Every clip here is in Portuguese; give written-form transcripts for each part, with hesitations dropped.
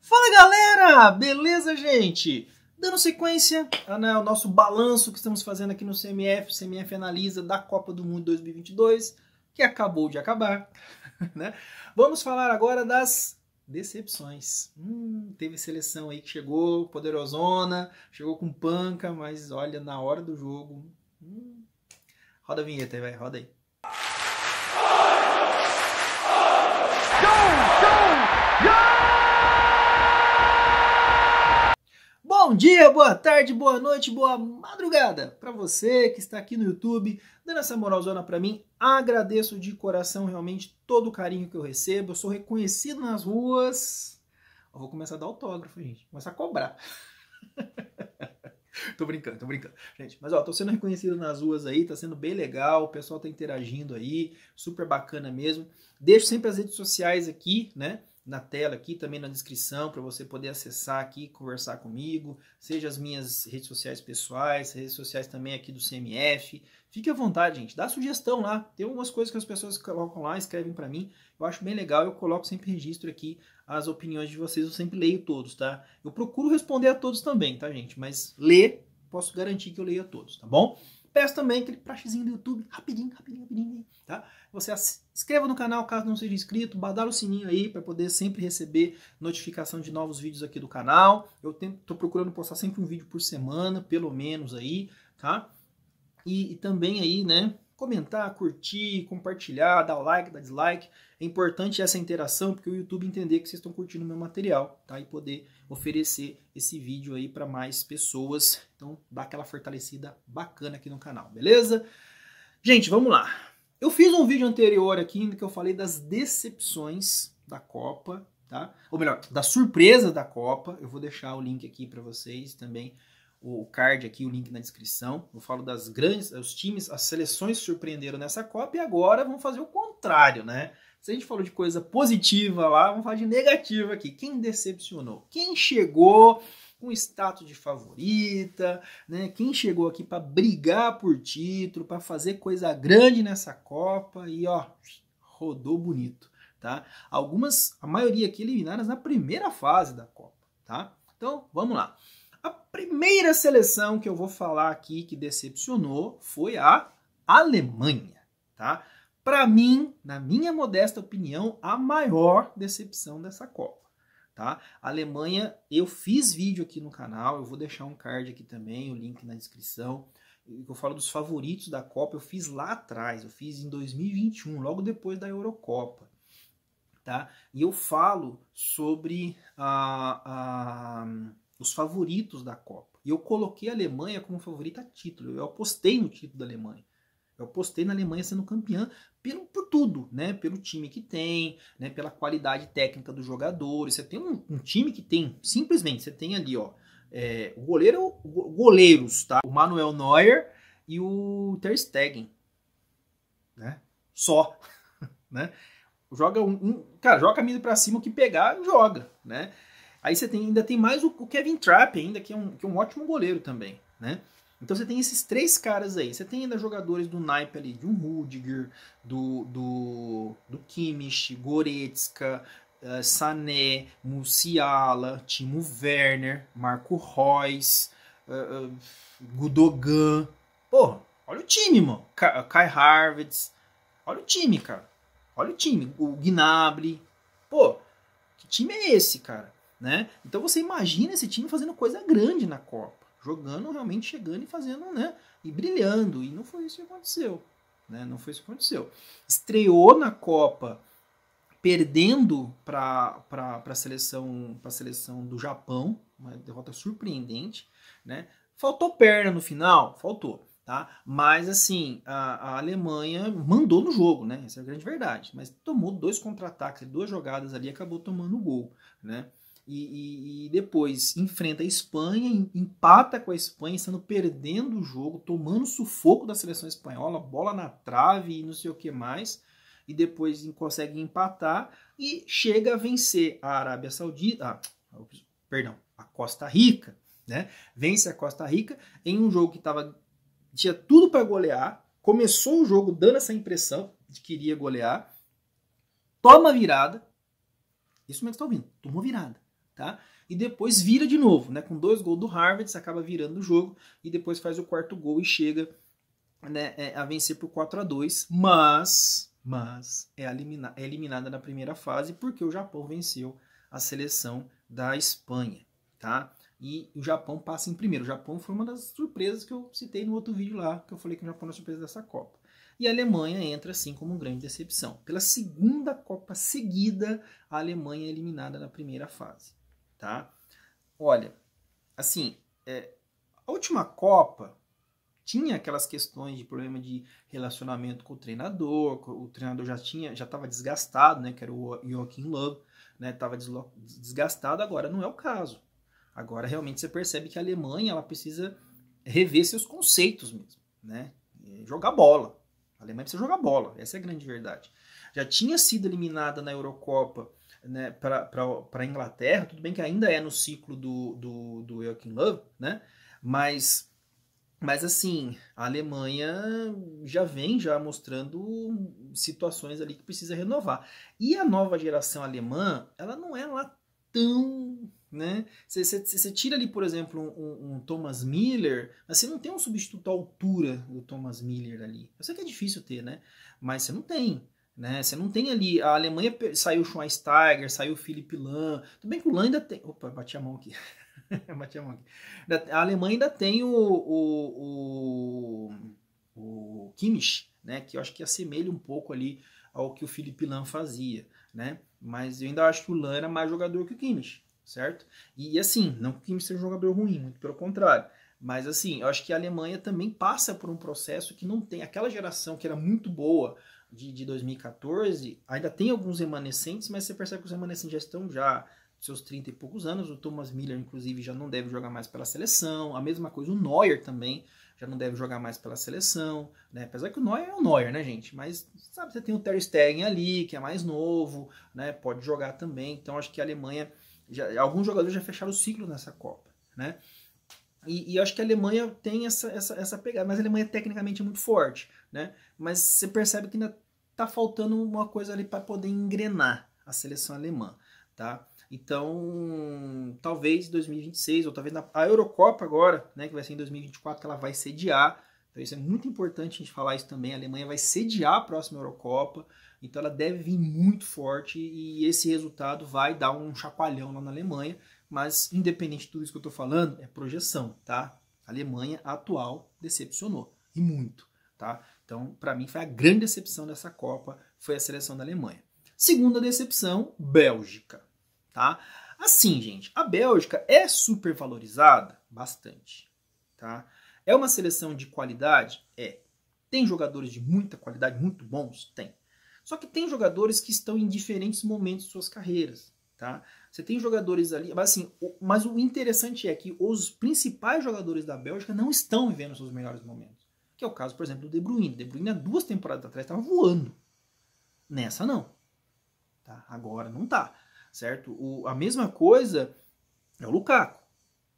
Fala galera, beleza gente? Dando sequência ao nosso balanço que estamos fazendo aqui no CMF, o CMF Analisa da Copa do Mundo 2022, que acabou de acabar, né? Vamos falar agora das decepções. Teve seleção aí que chegou poderosona, chegou com panca, mas olha, na hora do jogo... Roda a vinheta aí, vai, roda aí. Bom dia, boa tarde, boa noite, boa madrugada para você que está aqui no YouTube, dando essa moralzona para mim. Agradeço de coração realmente todo o carinho que eu recebo. Eu sou reconhecido nas ruas. Eu vou começar a dar autógrafo, gente. Vou começar a cobrar. Tô brincando. Gente, mas ó, tô sendo reconhecido nas ruas aí, tá sendo bem legal, o pessoal tá interagindo aí, super bacana mesmo. Deixo sempre as redes sociais aqui, né? Na tela aqui, também na descrição, para você poder acessar aqui, conversar comigo, seja as minhas redes sociais pessoais, redes sociais também aqui do CMF. Fique à vontade, gente, dá sugestão lá. Tem algumas coisas que as pessoas colocam lá, escrevem para mim. Eu acho bem legal, eu coloco sempre registro aqui as opiniões de vocês, eu sempre leio todos, tá? Eu procuro responder a todos também, tá, gente? Mas ler, posso garantir que eu leio a todos, tá bom? Peço também aquele praxezinho do YouTube, rapidinho, tá? Você se inscreva no canal caso não seja inscrito, badala o sininho aí para poder sempre receber notificação de novos vídeos aqui do canal. Eu tô procurando postar sempre um vídeo por semana, pelo menos aí, tá? E também aí, né, comentar, curtir, compartilhar, dar like, dar dislike. É importante essa interação porque o YouTube entender que vocês estão curtindo o meu material, tá? E poder oferecer esse vídeo aí para mais pessoas. Então, dá aquela fortalecida bacana aqui no canal, beleza? Gente, vamos lá. Eu fiz um vídeo anterior aqui em que eu falei das decepções da Copa, tá? Ou melhor, da surpresa da Copa. Eu vou deixar o link aqui para vocês também, o card aqui, o link na descrição. Eu falo das grandes, os times, as seleções surpreenderam nessa Copa e agora vamos fazer o contrário, né? Se a gente falou de coisa positiva lá, vamos falar de negativa aqui. Quem decepcionou? Quem chegou com status de favorita, né? Quem chegou aqui para brigar por título, para fazer coisa grande nessa Copa e ó, rodou bonito, tá? A maioria aqui eliminadas na primeira fase da Copa, tá? Então, vamos lá. A primeira seleção que eu vou falar aqui que decepcionou foi a Alemanha, tá? Para mim, na minha modesta opinião, a maior decepção dessa Copa, tá? A Alemanha, eu fiz vídeo aqui no canal, eu vou deixar um card aqui também, o link na descrição. Eu falo dos favoritos da Copa, eu fiz lá atrás, eu fiz em 2021, logo depois da Eurocopa, tá? E eu falo sobre os favoritos da Copa. E eu coloquei a Alemanha como favorita a título, eu apostei no título da Alemanha. Eu apostei na Alemanha sendo campeã por tudo, né? Pelo time que tem, né? Pela qualidade técnica dos jogadores. Você tem um time que tem, simplesmente, você tem ali, ó, goleiros, tá? O Manuel Neuer e o Ter Stegen, né? Só, né? Joga cara, joga a camisa pra cima, o que pegar, joga, né? Aí você ainda tem mais o Kevin Trapp ainda, que é um ótimo goleiro também, né? Então você tem esses três caras aí. Você tem ainda jogadores do naipe ali, de um Rudiger, do Kimmich, Goretzka, Sané, Musiala, Timo Werner, Marco Reus, Gundogan. Pô, olha o time, mano. Kai Havertz. Olha o time, cara. Olha o time. O Gnabry. Pô, que time é esse, cara? Né? Então você imagina esse time fazendo coisa grande na Copa. Jogando, realmente chegando e fazendo, né? E brilhando. E não foi isso que aconteceu. Né? Não foi isso que aconteceu. Estreou na Copa perdendo para a seleção do Japão. Uma derrota surpreendente. Né? Faltou perna no final? Faltou. Tá? Mas assim, a Alemanha mandou no jogo, né? Essa é a grande verdade. Mas tomou 2 contra-ataques, 2 jogadas ali e acabou tomando o gol. Né? E depois enfrenta a Espanha, empata com a Espanha, estando perdendo o jogo, tomando sufoco da seleção espanhola, bola na trave e não sei o que mais, e depois consegue empatar e chega a vencer a Arábia Saudita, a Costa Rica, né? Vence a Costa Rica em um jogo que tinha tudo para golear, começou o jogo dando essa impressão de que iria golear, toma virada, isso mesmo que você está ouvindo, tomou virada. tá? E depois vira de novo, né? Com 2 gols do Harvard, você acaba virando o jogo e depois faz o 4º gol e chega, né, a vencer por 4-2, mas é eliminada na primeira fase porque o Japão venceu a seleção da Espanha, tá? E o Japão passa em primeiro. O Japão foi uma das surpresas que eu citei no outro vídeo lá, que eu falei que o Japão é a surpresa dessa Copa. E a Alemanha entra assim como uma grande decepção. Pela segunda Copa seguida, a Alemanha é eliminada na primeira fase, tá? Olha, assim, a última Copa tinha aquelas questões de problema de relacionamento com o treinador já estava desgastado, né, que era o Joachim Löw, né, estava desgastado, agora não é o caso. Agora realmente você percebe que a Alemanha ela precisa rever seus conceitos mesmo, né, jogar bola. A Alemanha precisa jogar bola, essa é a grande verdade. Já tinha sido eliminada na Eurocopa, né, para a Inglaterra, tudo bem que ainda é no ciclo do Joachim Löw, né, mas assim, a Alemanha já vem mostrando situações ali que precisa renovar. E a nova geração alemã, ela não é lá tão... né? Você tira ali, por exemplo, um Thomas Müller, mas você não tem um substituto à altura do Thomas Müller ali. Eu sei que é difícil ter, né? Mas você não tem. Né? Você não tem ali... A Alemanha saiu o Schweinsteiger, saiu o Philipp Lahm. Tudo bem que o Lahm ainda tem... Opa, bati a mão aqui. A Alemanha ainda tem o Kimmich, né, que eu acho que assemelha um pouco ali ao que o Philipp Lahm fazia, né? Mas eu ainda acho que o Lahm era mais jogador que o Kimmich, certo? E assim, não que o Kimmich seja um jogador ruim, muito pelo contrário. Mas assim, eu acho que a Alemanha também passa por um processo que não tem... Aquela geração que era muito boa de 2014, ainda tem alguns remanescentes, mas você percebe que os remanescentes já estão seus 30 e poucos anos. O Thomas Müller, inclusive, já não deve jogar mais pela seleção. A mesma coisa, o Neuer também já não deve jogar mais pela seleção, né? Apesar que o Neuer é o Neuer, né, gente? Mas, sabe, você tem o Ter Stegen ali, que é mais novo, né? Pode jogar também. Então, acho que a Alemanha... alguns jogadores já fecharam o ciclo nessa Copa, né? E acho que a Alemanha tem essa pegada. Mas a Alemanha tecnicamente é muito forte, né? Mas você percebe que ainda tá faltando uma coisa ali para poder engrenar a seleção alemã, tá? Então, talvez em 2026, ou talvez a Eurocopa agora, né, que vai ser em 2024, que ela vai sediar. Então isso é muito importante a gente falar isso também. A Alemanha vai sediar a próxima Eurocopa, então ela deve vir muito forte e esse resultado vai dar um chacoalhão lá na Alemanha. Mas, independente de tudo isso que eu estou falando, é projeção, tá? A Alemanha atual decepcionou, e muito, tá? Então, para mim, foi a grande decepção dessa Copa, foi a seleção da Alemanha. Segunda decepção, Bélgica. Tá? Assim, gente, a Bélgica é super valorizada? Bastante. Tá? É uma seleção de qualidade? É. Tem jogadores de muita qualidade, muito bons? Tem. Só que tem jogadores que estão em diferentes momentos de suas carreiras. Tá? Você tem jogadores ali, mas o interessante é que os principais jogadores da Bélgica não estão vivendo seus melhores momentos. Que é o caso, por exemplo, do De Bruyne. De Bruyne há 2 temporadas atrás estava voando. Nessa não. Tá? Agora não tá. Certo? A mesma coisa é o Lukaku,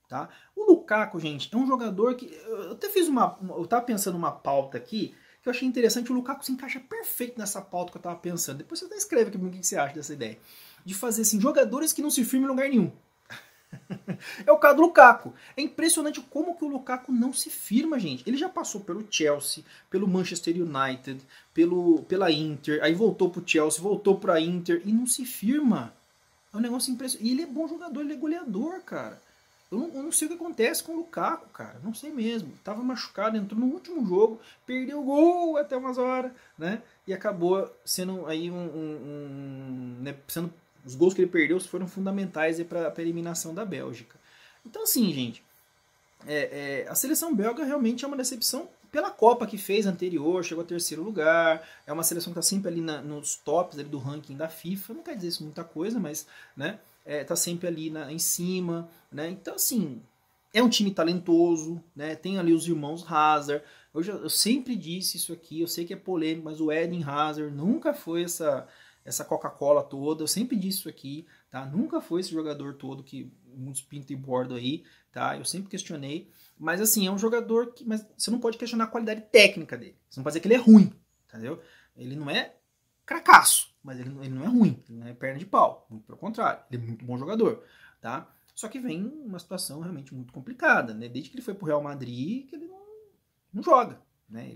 tá? O Lukaku, gente, é um jogador que... Eu até fiz eu tava pensando uma pauta aqui que eu achei interessante. O Lukaku se encaixa perfeito nessa pauta que eu tava pensando. Depois você até escreve aqui o que você acha dessa ideia. De fazer, assim, jogadores que não se firmam em lugar nenhum. É o caso do Lukaku. É impressionante como que o Lukaku não se firma, gente. Ele já passou pelo Chelsea, pelo Manchester United, pela Inter, aí voltou pro Chelsea, voltou pra Inter e não se firma. É um negócio impressionante. E ele é bom jogador, ele é goleador, cara. Eu não sei o que acontece com o Lukaku, cara. Não sei mesmo. Tava machucado, entrou no último jogo, perdeu o gol até umas horas, né? E acabou sendo aí né, os gols que ele perdeu foram fundamentais para a eliminação da Bélgica. Então, assim, gente, a seleção belga realmente é uma decepção pela Copa que fez anterior, chegou a 3º lugar, é uma seleção que está sempre ali nos tops ali do ranking da FIFA, não quer dizer isso muita coisa, mas né, tá sempre ali em cima, né? Então, assim, é um time talentoso, né? Tem ali os irmãos Hazard. Eu sempre disse isso aqui, eu sei que é polêmico, mas o Eden Hazard nunca foi essa Coca-Cola toda, eu sempre disse isso aqui, tá? Nunca foi esse jogador todo que muitos pintam e bordam aí, tá? Eu sempre questionei, mas assim, é um jogador que... Mas você não pode questionar a qualidade técnica dele, você não pode dizer que ele é ruim, entendeu? Ele não é cracaço, mas ele não é ruim, ele não é perna de pau, muito pelo contrário, ele é muito bom jogador, tá? Só que vem uma situação realmente muito complicada, né? Desde que ele foi pro Real Madrid, que ele não joga, né?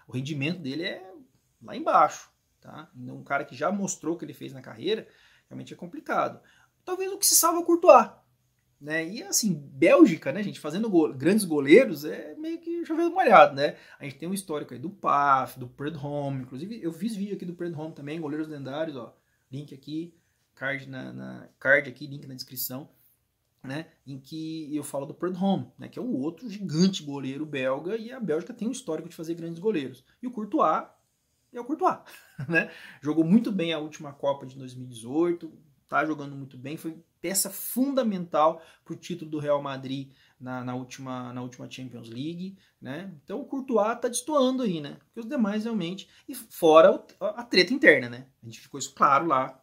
O rendimento dele é lá embaixo, tá? Então, um cara que já mostrou o que ele fez na carreira, realmente é complicado. Talvez o que se salva é o Courtois, né? E assim, Bélgica, né, gente, fazendo grandes goleiros é meio que chovendo molhado, né? A gente tem um histórico aí do Paf, do Prudhomme, inclusive eu fiz vídeo aqui do Prudhomme também, goleiros lendários, ó, link aqui, card aqui, link na descrição, né, em que eu falo do Prudhomme, né, que é um outro gigante goleiro belga, e a Bélgica tem um histórico de fazer grandes goleiros. E o Courtois é o Courtois, né? Jogou muito bem a última Copa de 2018, tá jogando muito bem, foi peça fundamental para o título do Real Madrid na última Champions League, né? Então o Courtois tá destoando aí, né? Porque os demais realmente, e fora a treta interna, né? A gente ficou isso claro lá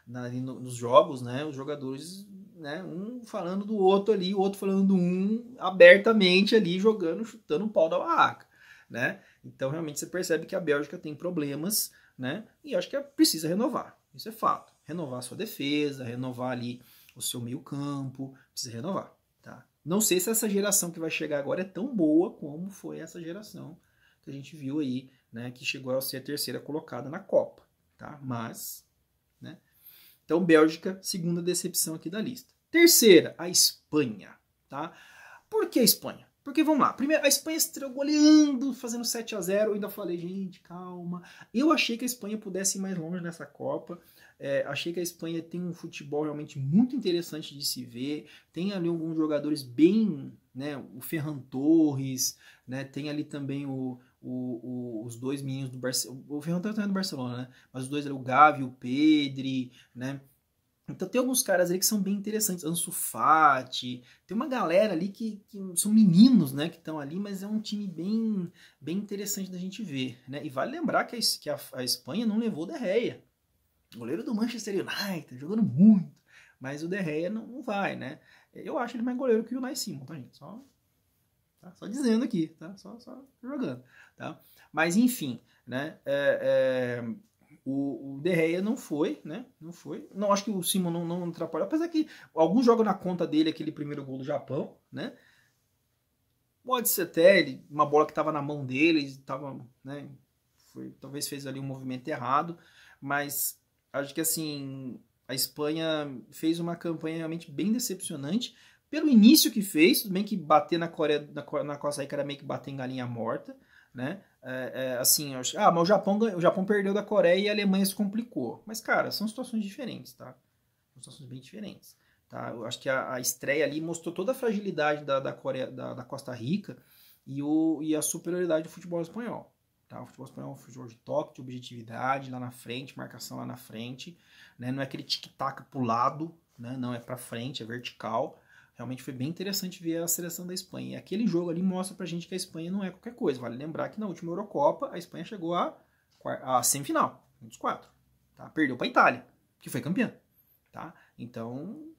nos jogos, né? Os jogadores, né? Um falando do outro ali, o outro falando do um abertamente ali, jogando, chutando o pau da barraca, né? Então realmente você percebe que a Bélgica tem problemas, né? E acho que precisa renovar, isso é fato. Renovar a sua defesa, renovar ali o seu meio campo, precisa renovar, tá? Não sei se essa geração que vai chegar agora é tão boa como foi essa geração que a gente viu aí, né? Que chegou a ser a terceira colocada na Copa, tá? Mas, né? Então, Bélgica, segunda decepção aqui da lista. Terceira, a Espanha, tá? Por que a Espanha? Porque, vamos lá, primeiro, a Espanha estreou goleando, fazendo 7-0, eu ainda falei, gente, calma. Eu achei que a Espanha pudesse ir mais longe nessa Copa, achei que a Espanha tem um futebol realmente muito interessante de se ver, tem ali alguns jogadores bem, né, o Ferran Torres, né, tem ali também os dois meninos do Barcelona, o Ferran Torres também é do Barcelona, né, mas os dois ali, o Gavi, o Pedri, né, então tem alguns caras ali que são bem interessantes, Ansu Fati, tem uma galera ali que são meninos, né, que estão ali, mas é um time bem interessante da gente ver, né, e vale lembrar que a Espanha não levou o De Gea, goleiro do Manchester United, jogando muito, mas o De Gea não vai, né, eu acho ele mais goleiro que o Unai Simon, tá, gente, só dizendo aqui, tá, só jogando, tá, mas enfim, né, o De Gea não foi, né? Não foi. Não, acho que o Simon não atrapalhou. Apesar que alguns jogam na conta dele aquele primeiro gol do Japão, né? Pode ser até uma bola que estava na mão dele, estava, né? Talvez fez ali um movimento errado, mas acho que assim a Espanha fez uma campanha realmente bem decepcionante pelo início que fez. Tudo bem que bater na Costa Rica era meio que bater em galinha morta, né? Assim, mas o Japão perdeu da Coreia e a Alemanha se complicou. Mas, cara, são situações diferentes, tá? São situações bem diferentes. Tá? Eu acho que a estreia ali mostrou toda a fragilidade da Coreia, da Costa Rica e a superioridade do futebol espanhol. Tá? O futebol espanhol é um futebol de toque, de objetividade lá na frente, marcação lá na frente. Né? Não é aquele tic-tac pro lado, né? Não, é pra frente, é vertical. Realmente foi bem interessante ver a seleção da Espanha. E aquele jogo ali mostra pra gente que a Espanha não é qualquer coisa. Vale lembrar que na última Eurocopa a Espanha chegou à semifinal, um dos 4. Tá? Perdeu pra Itália, que foi campeã. Tá? Então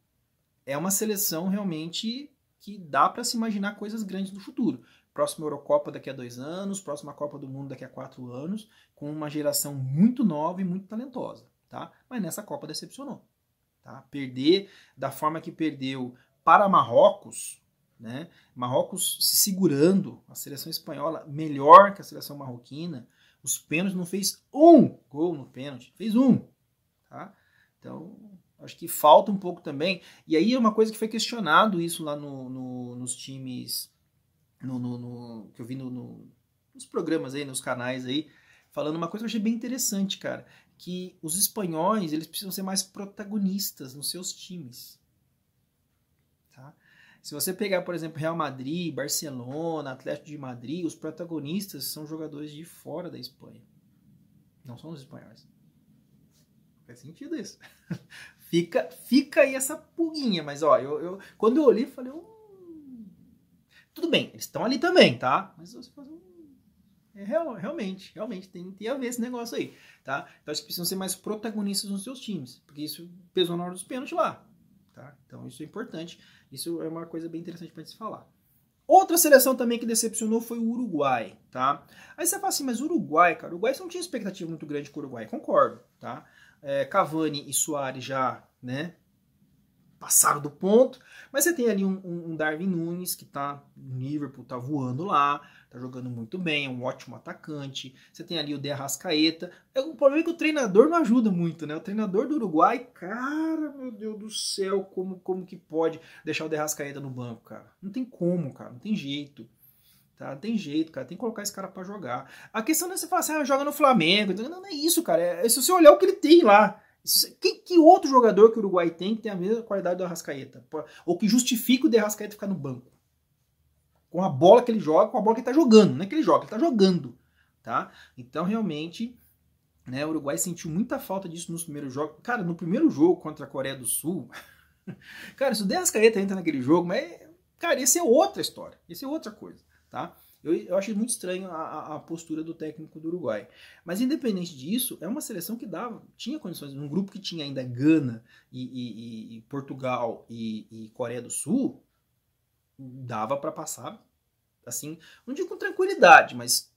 é uma seleção realmente que dá para se imaginar coisas grandes no futuro. Próxima Eurocopa daqui a 2 anos, próxima Copa do Mundo daqui a 4 anos, com uma geração muito nova e muito talentosa. Tá? Mas nessa Copa decepcionou. Tá? Perder da forma que perdeu para Marrocos, né? Marrocos se segurando, a seleção espanhola melhor que a seleção marroquina, os pênaltis não fez um gol no pênalti, fez um. Tá? Então, acho que falta um pouco também. E aí é uma coisa que foi questionado isso lá nos times, que eu vi nos programas aí, nos canais aí, falando uma coisa que eu achei bem interessante, cara, que os espanhóis, eles precisam ser mais protagonistas nos seus times. Tá? Se você pegar, por exemplo, Real Madrid, Barcelona, Atlético de Madrid, os protagonistas são jogadores de fora da Espanha. Não são os espanhóis. Faz sentido isso. Fica aí essa pulguinha, mas ó, quando eu olhei, falei, tudo bem, eles estão ali também, tá? Mas você faz realmente tem a ver esse negócio aí, tá? Então acho que precisam ser mais protagonistas nos seus times, porque isso pesou na hora dos pênaltis lá, tá? Então isso é importante, isso é uma coisa bem interessante para se falar. Outra seleção também que decepcionou foi o Uruguai, tá? Aí você fala assim, mas o Uruguai, cara, o Uruguai você não tinha expectativa muito grande com o Uruguai, concordo, tá? Cavani e Suárez já, né, passaram do ponto, mas você tem ali um Darwin Núñez que tá no Liverpool, tá voando lá, tá jogando muito bem, é um ótimo atacante. Você tem ali o De Arrascaeta. O problema é que o treinador não ajuda muito, né? O treinador do Uruguai, cara, meu Deus do céu, como que pode deixar o De Arrascaeta no banco, cara? Não tem como, cara, não tem jeito. Tá? Não tem jeito, cara, tem que colocar esse cara pra jogar. A questão não é você falar assim, joga no Flamengo. Não é isso, cara. É se você olhar o que ele tem lá. Que outro jogador que o Uruguai tem que tem a mesma qualidade do Arrascaeta? Ou que justifica o De Arrascaeta ficar no banco? Com a bola que ele joga, com a bola que ele tá jogando. Não é que ele joga, ele tá jogando. Tá? Então, realmente, né, o Uruguai sentiu muita falta disso nos primeiros jogos. Cara, no primeiro jogo contra a Coreia do Sul, cara, se o De Arrascaeta entra naquele jogo, mas, cara, esse é outra história. Esse é outra coisa. Tá? Eu achei muito estranho a postura do técnico do Uruguai. Mas independente disso, é uma seleção que tinha condições. Um grupo que tinha ainda Gana e Portugal e Coreia do Sul, dava para passar, assim, não digo com tranquilidade, mas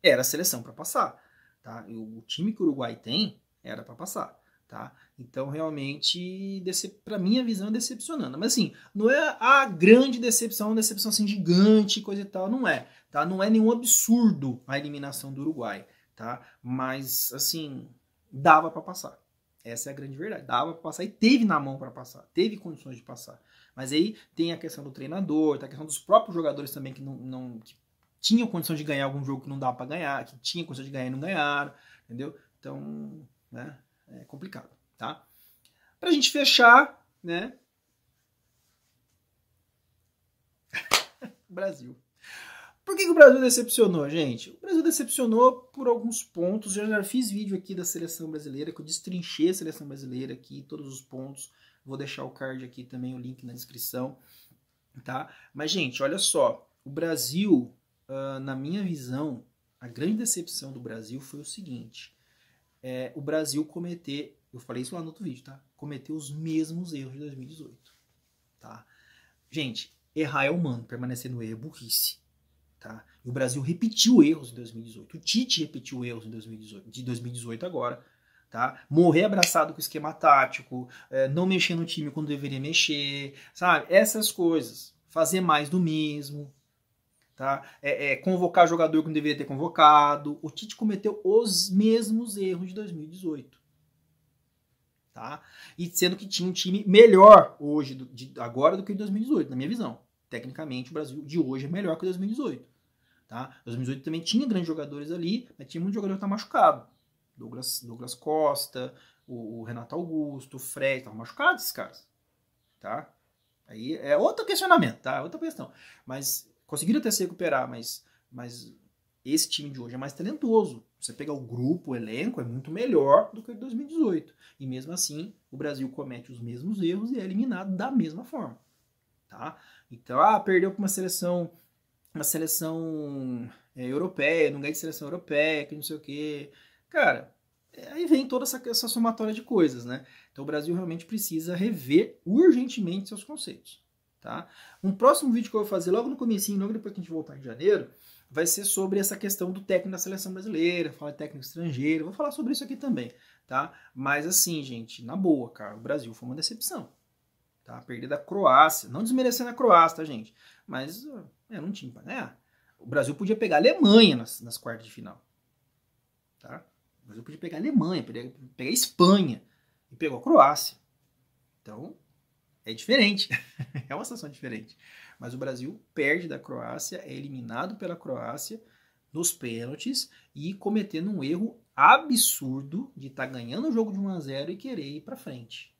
era a seleção para passar. Tá? O time que o Uruguai tem era para passar. Tá? Então, realmente, para minha visão, é decepcionando. Mas, assim, não é a grande decepção, uma decepção assim, gigante, coisa e tal, não é. Tá? Não é nenhum absurdo a eliminação do Uruguai. Tá? Mas, assim, dava para passar. Essa é a grande verdade. Dava para passar e teve na mão para passar. Teve condições de passar. Mas aí tem a questão do treinador, tem a questão dos próprios jogadores também que que tinham condições de ganhar algum jogo que não dava para ganhar, que tinham condições de ganhar e não ganharam. Entendeu? Então, né? É complicado, tá? Pra gente fechar, né? Brasil. Por que o Brasil decepcionou, gente? O Brasil decepcionou por alguns pontos. Eu já fiz vídeo aqui da seleção brasileira, que eu destrinchei a seleção brasileira aqui, todos os pontos. Vou deixar o card aqui também, o link na descrição, tá? Mas, gente, olha só. O Brasil, na minha visão, a grande decepção do Brasil foi o seguinte. O Brasil eu falei isso lá no outro vídeo, tá? Cometeu os mesmos erros de 2018, tá? Gente, errar é humano, permanecer no erro é burrice, tá? E o Brasil repetiu erros em 2018. O Tite repetiu erros de 2018 agora, tá? Morrer abraçado com o esquema tático, não mexer no time quando deveria mexer, sabe? Essas coisas. Fazer mais do mesmo, tá? Convocar jogador que não deveria ter convocado. O Tite cometeu os mesmos erros de 2018. Tá? E sendo que tinha um time melhor hoje, agora, do que em 2018, na minha visão. Tecnicamente, o Brasil de hoje é melhor que o 2018. Tá? 2018 também tinha grandes jogadores ali, mas tinha muito jogador que tá machucado. Douglas Costa, o Renato Augusto, o Fred, estavam machucados esses caras. Tá? Aí é outro questionamento, tá? Outra questão. Mas conseguiram até se recuperar, mas esse time de hoje é mais talentoso. Você pegar o grupo, o elenco, é muito melhor do que o de 2018. E mesmo assim, o Brasil comete os mesmos erros e é eliminado da mesma forma. Tá? Então, perdeu para uma seleção europeia, não ganha de seleção europeia, que não sei o quê. Cara, aí vem toda essa somatória de coisas, né? Então o Brasil realmente precisa rever urgentemente seus conceitos. Tá? Um próximo vídeo que eu vou fazer logo no comecinho, logo depois que a gente voltar em janeiro, vai ser sobre essa questão do técnico da seleção brasileira, falar de técnico estrangeiro, vou falar sobre isso aqui também, tá? Mas assim, gente, na boa, cara, o Brasil foi uma decepção, tá? Perder da Croácia, não desmerecendo a Croácia, tá, gente? Mas não tinha pra ganhar. O Brasil podia pegar a Alemanha nas quartas de final, tá? O Brasil podia pegar a Alemanha, pegar a Espanha, e pegou a Croácia. Então, é diferente, é uma situação diferente. Mas o Brasil perde da Croácia, é eliminado pela Croácia nos pênaltis e cometendo um erro absurdo de estar ganhando o jogo de 1-0 e querer ir para frente.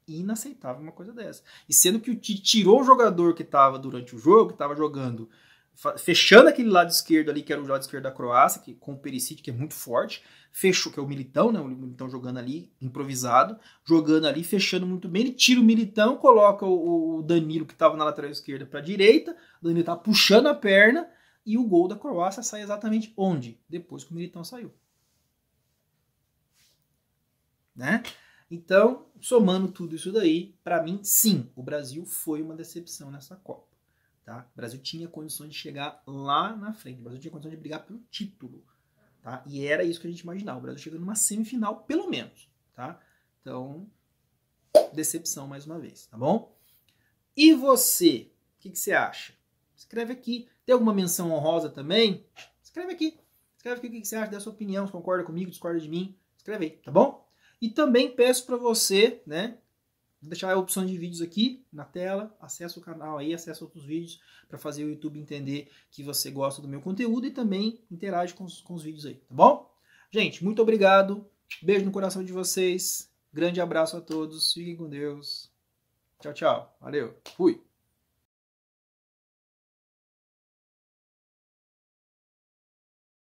Inaceitável uma coisa dessa. E sendo que o Tite tirou o jogador que estava durante o jogo, que estava jogando, fechando aquele lado esquerdo ali, que era o lado esquerdo da Croácia, com o Perisic, que é muito forte, fechou, que é o Militão, né? O Militão jogando ali, improvisado, jogando ali, fechando muito bem. Ele tira o Militão, coloca o Danilo, que estava na lateral esquerda, para a direita. O Danilo tá puxando a perna e o gol da Croácia sai exatamente onde? Depois que o Militão saiu. Né? Então, somando tudo isso daí, para mim, sim, o Brasil foi uma decepção nessa Copa. Tá? O Brasil tinha condições de chegar lá na frente. O Brasil tinha condições de brigar pelo título. Tá? E era isso que a gente imaginava. O Brasil chegando numa semifinal, pelo menos. Tá? Então, decepção mais uma vez, tá bom? E você? O que você acha? Escreve aqui. Tem alguma menção honrosa também? Escreve aqui. Escreve aqui o que você acha, dá sua opinião, se concorda comigo, discorda de mim. Escreve aí, tá bom? E também peço para você, né? Vou deixar a opção de vídeos aqui na tela. Acessa o canal aí, acessa outros vídeos para fazer o YouTube entender que você gosta do meu conteúdo e também interage com os vídeos aí, tá bom? Gente, muito obrigado. Beijo no coração de vocês. Grande abraço a todos. Fiquem com Deus. Tchau, tchau. Valeu. Fui.